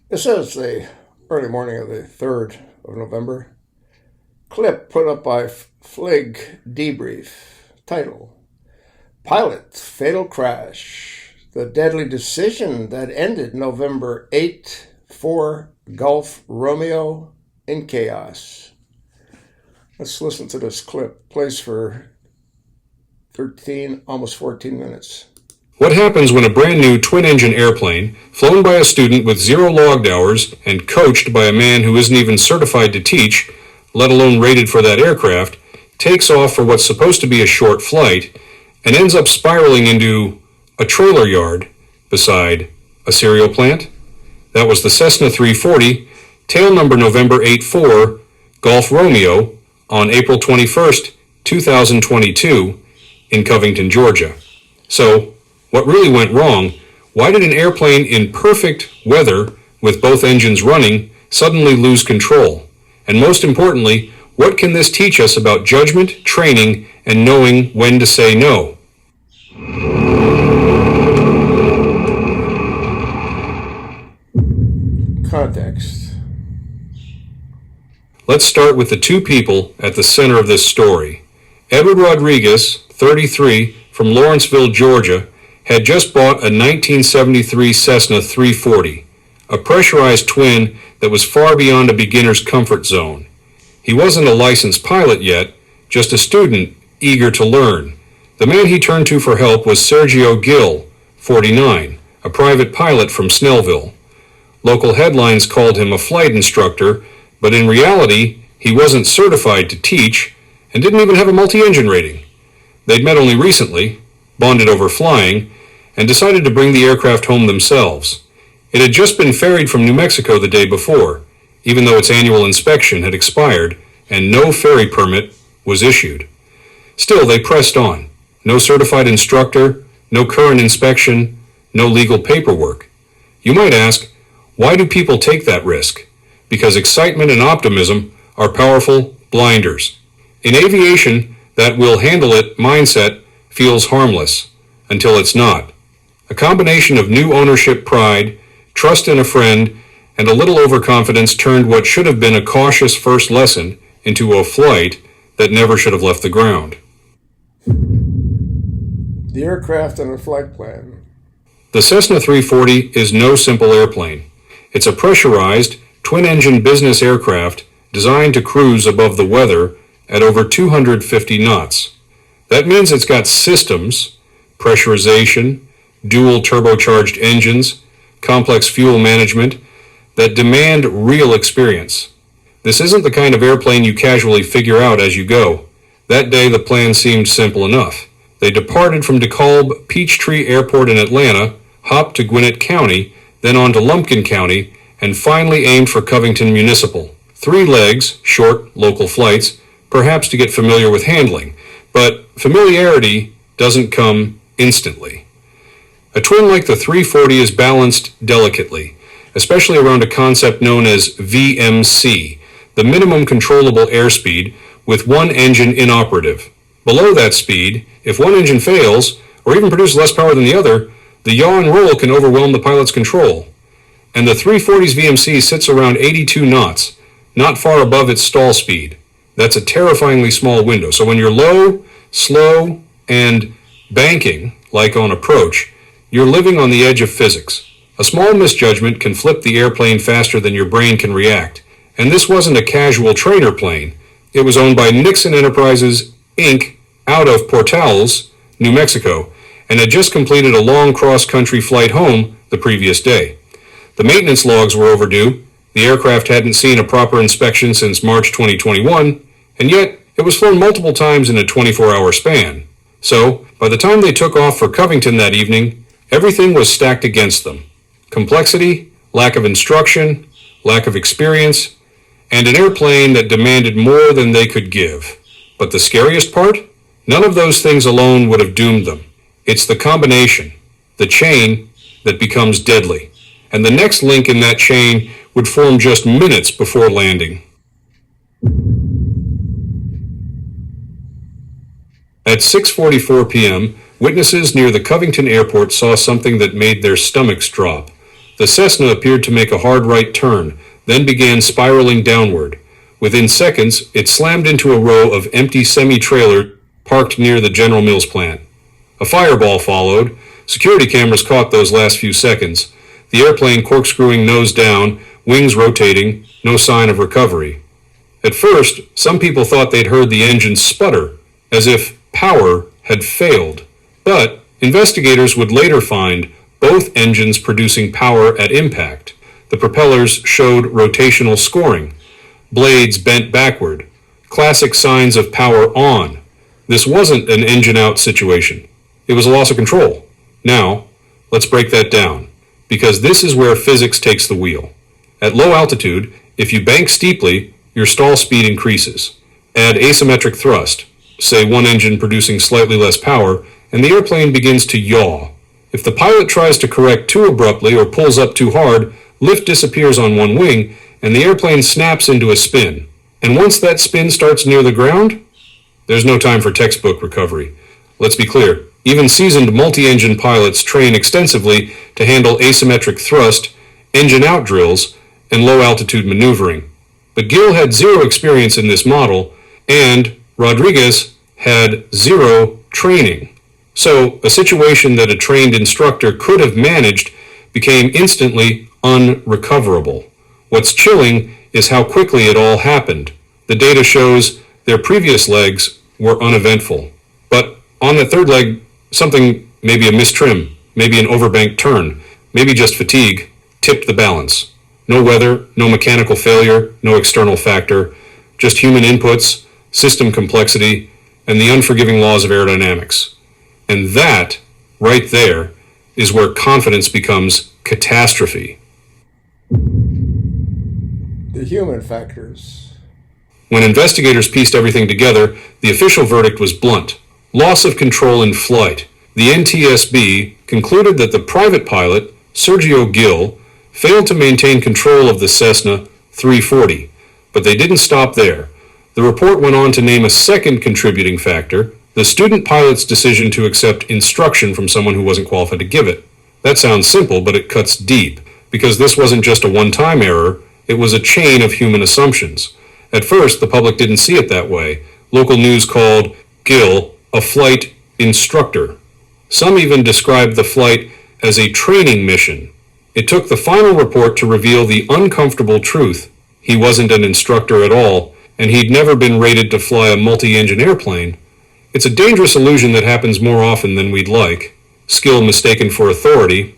This is the early morning of the 3rd of November. Clip put up by Flig Debrief. Title: Pilot's Fatal Crash. The deadly decision that ended November 8 for Gulf Romeo in chaos. Let's listen to this clip. Plays for 13, almost 14 minutes. What happens when a brand new twin-engine airplane, flown by a student with 0 logged hours and coached by a man who isn't even certified to teach, let alone rated for that aircraft, takes off for what's supposed to be a short flight and ends up spiraling into a trailer yard beside a cereal plant? That was the Cessna 340, tail number November 84, Gulf Romeo, on April 21st, 2022, in Covington, Georgia. So, what really went wrong? Why did an airplane in perfect weather, with both engines running, suddenly lose control? And most importantly, what can this teach us about judgment, training, and knowing when to say no? Context. Let's start with the two people at the center of this story. Edward Rodriguez, 33, from Lawrenceville, Georgia, had just bought a 1973 Cessna 340, a pressurized twin that was far beyond a beginner's comfort zone. He wasn't a licensed pilot yet, just a student eager to learn. The man he turned to for help was Sergio Gil, 49, a private pilot from Snellville. Local headlines called him a flight instructor, but in reality, he wasn't certified to teach and didn't even have a multi-engine rating. They'd met only recently, bonded over flying, and decided to bring the aircraft home themselves. It had just been ferried from New Mexico the day before, even though its annual inspection had expired and no ferry permit was issued. Still, they pressed on. No certified instructor, no current inspection, no legal paperwork. You might ask, why do people take that risk? Because excitement and optimism are powerful blinders. In aviation, that "we'll handle it" mindset feels harmless, until it's not. A combination of new ownership pride, trust in a friend, and a little overconfidence turned what should have been a cautious first lesson into a flight that never should have left the ground. The aircraft and the flight plan. The Cessna 340 is no simple airplane. It's a pressurized, twin-engine business aircraft designed to cruise above the weather at over 250 knots. That means it's got systems, pressurization, dual turbocharged engines, complex fuel management, that demand real experience. This isn't the kind of airplane you casually figure out as you go. That day the plan seemed simple enough. They departed from DeKalb Peachtree Airport in Atlanta, hopped to Gwinnett County, then on to Lumpkin County, and finally aimed for Covington Municipal. 3 legs, short, local flights, perhaps to get familiar with handling, but familiarity doesn't come instantly. A twin like the 340 is balanced delicately, especially around a concept known as VMC, the minimum controllable airspeed, with one engine inoperative. Below that speed, if one engine fails, or even produces less power than the other, the yaw and roll can overwhelm the pilot's control. And the 340's VMC sits around 82 knots, not far above its stall speed. That's a terrifyingly small window. So when you're low, slow, and banking, like on approach, you're living on the edge of physics. A small misjudgment can flip the airplane faster than your brain can react. And this wasn't a casual trainer plane. It was owned by Nixon Enterprises, Inc., out of Portales, New Mexico, and had just completed a long cross-country flight home the previous day. The maintenance logs were overdue. The aircraft hadn't seen a proper inspection since March 2021, and yet it was flown multiple times in a 24-hour span. So, by the time they took off for Covington that evening, everything was stacked against them. Complexity, lack of instruction, lack of experience, and an airplane that demanded more than they could give. But the scariest part? None of those things alone would have doomed them. It's the combination, the chain, that becomes deadly. And the next link in that chain would form just minutes before landing. At 6:44 p.m., witnesses near the Covington airport saw something that made their stomachs drop. The Cessna appeared to make a hard right turn, then began spiraling downward. Within seconds, it slammed into a row of empty semi-trailers parked near the General Mills plant. A fireball followed. Security cameras caught those last few seconds. The airplane corkscrewing nose down, wings rotating, no sign of recovery. At first, some people thought they'd heard the engine sputter, as if power had failed. But investigators would later find both engines producing power at impact. The propellers showed rotational scoring. Blades bent backward. Classic signs of power on. This wasn't an engine out situation. It was a loss of control. Now, let's break that down, because this is where physics takes the wheel. At low altitude, if you bank steeply, your stall speed increases. Add asymmetric thrust, say one engine producing slightly less power, and the airplane begins to yaw. If the pilot tries to correct too abruptly or pulls up too hard, lift disappears on one wing, and the airplane snaps into a spin. And once that spin starts near the ground, there's no time for textbook recovery. Let's be clear, even seasoned multi-engine pilots train extensively to handle asymmetric thrust, engine-out drills, and low-altitude maneuvering. But Gill had zero experience in this model, and Rodriguez had zero training. So a situation that a trained instructor could have managed became instantly unrecoverable. What's chilling is how quickly it all happened. The data shows their previous legs were uneventful. But on the third leg, something, maybe a mistrim, maybe an overbanked turn, maybe just fatigue, tipped the balance. No weather, no mechanical failure, no external factor, just human inputs, system complexity, and the unforgiving laws of aerodynamics. And that, right there, is where confidence becomes catastrophe. The human factors. When investigators pieced everything together, the official verdict was blunt. Loss of control in flight. The NTSB concluded that the private pilot, Sergio Gill, failed to maintain control of the Cessna 340, but they didn't stop there. The report went on to name a second contributing factor, the student pilot's decision to accept instruction from someone who wasn't qualified to give it. That sounds simple, but it cuts deep, because this wasn't just a one-time error, it was a chain of human assumptions. At first, the public didn't see it that way. Local news called Gill a flight instructor. Some even described the flight as a training mission. It took the final report to reveal the uncomfortable truth. He wasn't an instructor at all, and he'd never been rated to fly a multi-engine airplane. It's a dangerous illusion that happens more often than we'd like. Skill mistaken for authority.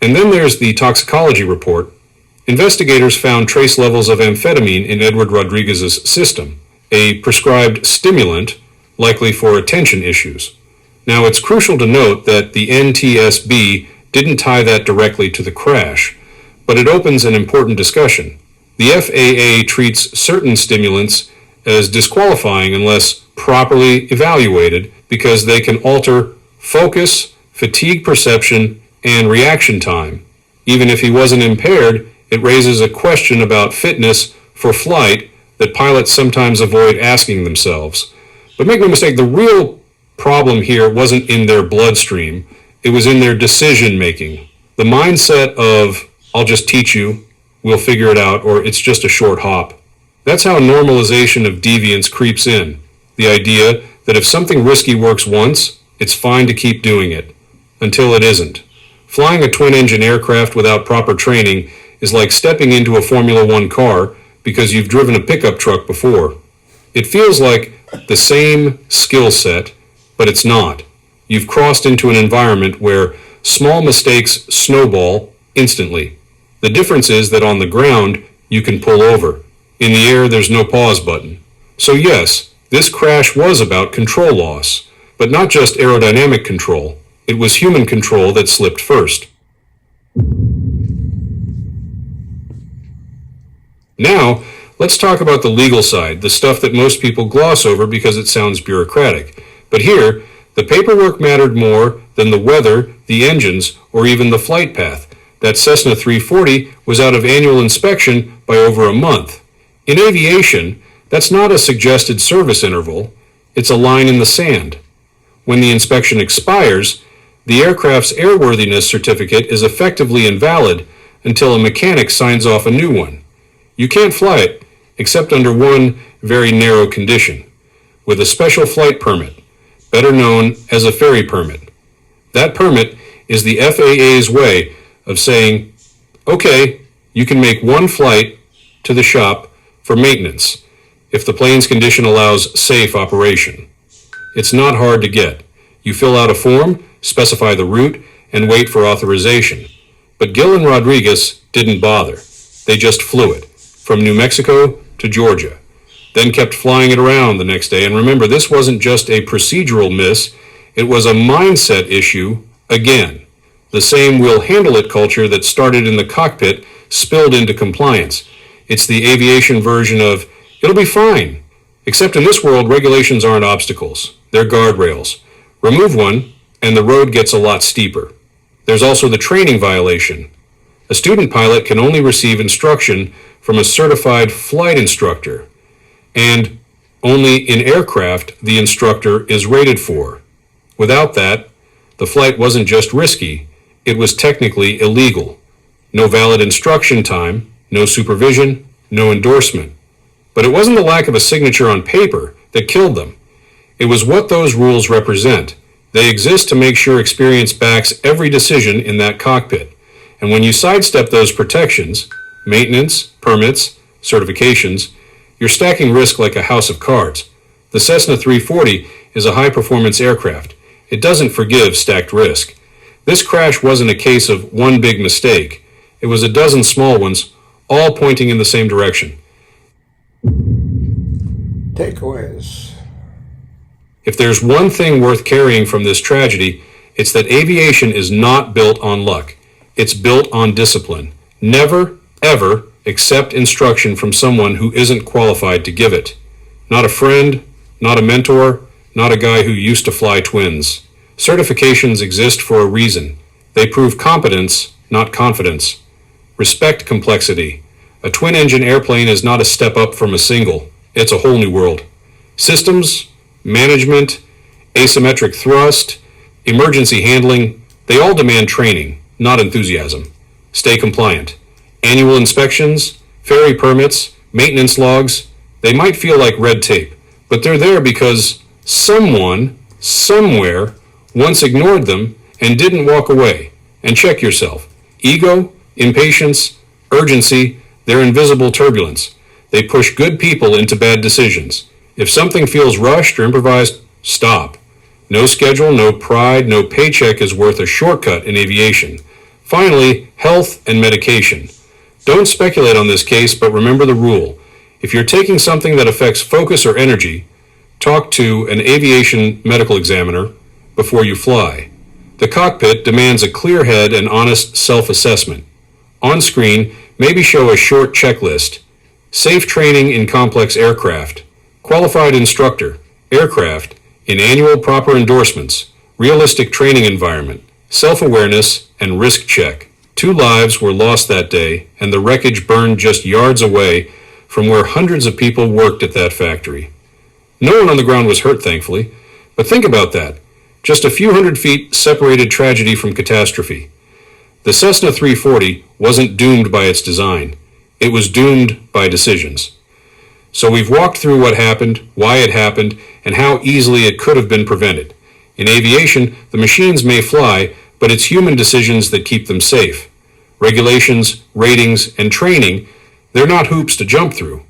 And then there's the toxicology report. Investigators found trace levels of amphetamine in Edward Rodriguez's system, a prescribed stimulant likely for attention issues. Now, it's crucial to note that the NTSB didn't tie that directly to the crash, but it opens an important discussion. The FAA treats certain stimulants as disqualifying unless properly evaluated because they can alter focus, fatigue perception, and reaction time. Even if he wasn't impaired, it raises a question about fitness for flight that pilots sometimes avoid asking themselves. But make no mistake, the real problem here wasn't in their bloodstream. It was in their decision-making. The mindset of, I'll just teach you, we'll figure it out, or it's just a short hop. That's how normalization of deviance creeps in. The idea that if something risky works once, it's fine to keep doing it, until it isn't. Flying a twin-engine aircraft without proper training is like stepping into a Formula One car because you've driven a pickup truck before. It feels like the same skill set, but it's not. You've crossed into an environment where small mistakes snowball instantly. The difference is that on the ground, you can pull over. In the air, there's no pause button. So yes, this crash was about control loss, but not just aerodynamic control. It was human control that slipped first. Now, let's talk about the legal side, the stuff that most people gloss over because it sounds bureaucratic. But here, the paperwork mattered more than the weather, the engines, or even the flight path. That Cessna 340 was out of annual inspection by over a month. In aviation, that's not a suggested service interval, it's a line in the sand. When the inspection expires, the aircraft's airworthiness certificate is effectively invalid until a mechanic signs off a new one. You can't fly it, except under one very narrow condition, with a special flight permit, better known as a ferry permit. That permit is the FAA's way of saying, okay, you can make one flight to the shop for maintenance if the plane's condition allows safe operation. It's not hard to get. You fill out a form, specify the route, and wait for authorization. But Gil and Rodriguez didn't bother. They just flew it, from New Mexico to Georgia, then kept flying it around the next day. And remember, this wasn't just a procedural miss, it was a mindset issue again. The same we'll handle it culture that started in the cockpit spilled into compliance. It's the aviation version of, it'll be fine. Except in this world, regulations aren't obstacles. They're guardrails. Remove one, and the road gets a lot steeper. There's also the training violation. A student pilot can only receive instruction from a certified flight instructor, and only in aircraft the instructor is rated for. Without that, the flight wasn't just risky, it was technically illegal. No valid instruction time, no supervision, no endorsement. But it wasn't the lack of a signature on paper that killed them. It was what those rules represent. They exist to make sure experience backs every decision in that cockpit. And when you sidestep those protections, maintenance, permits, certifications, you're stacking risk like a house of cards. The Cessna 340 is a high-performance aircraft. It doesn't forgive stacked risk. This crash wasn't a case of one big mistake. It was a dozen small ones, all pointing in the same direction. Takeaways. If there's one thing worth carrying from this tragedy, it's that aviation is not built on luck. It's built on discipline. Never, ever accept instruction from someone who isn't qualified to give it. Not a friend, not a mentor, not a guy who used to fly twins. Certifications exist for a reason. They prove competence, not confidence. Respect complexity. A twin-engine airplane is not a step up from a single. It's a whole new world. Systems, management, asymmetric thrust, emergency handling, they all demand training, not enthusiasm. Stay compliant. Annual inspections, ferry permits, maintenance logs, they might feel like red tape, but they're there because someone, somewhere, once ignored them and didn't walk away. And check yourself. Ego, impatience, urgency, they're invisible turbulence. They push good people into bad decisions. If something feels rushed or improvised, stop. No schedule, no pride, no paycheck is worth a shortcut in aviation. Finally, health and medication. Don't speculate on this case, but remember the rule. If you're taking something that affects focus or energy, talk to an aviation medical examiner before you fly. The cockpit demands a clear head and honest self-assessment. On screen, maybe show a short checklist. Safe training in complex aircraft. Qualified instructor, aircraft, in annual proper endorsements, realistic training environment, self-awareness, and risk check. 2 lives were lost that day, and the wreckage burned just yards away from where hundreds of people worked at that factory. No one on the ground was hurt, thankfully, but think about that. Just a few hundred feet separated tragedy from catastrophe. The Cessna 340 wasn't doomed by its design. It was doomed by decisions. So we've walked through what happened, why it happened, and how easily it could have been prevented. In aviation, the machines may fly, but it's human decisions that keep them safe. Regulations, ratings, and training, they're not hoops to jump through.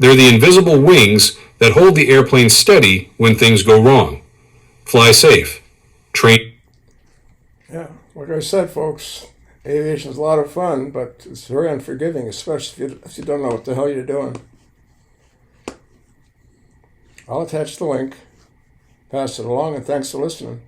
They're the invisible wings that hold the airplane steady when things go wrong. Fly safe. Train. Yeah, like I said, folks, aviation is a lot of fun, but it's very unforgiving, especially if you don't know what the hell you're doing. I'll attach the link, pass it along, and thanks for listening.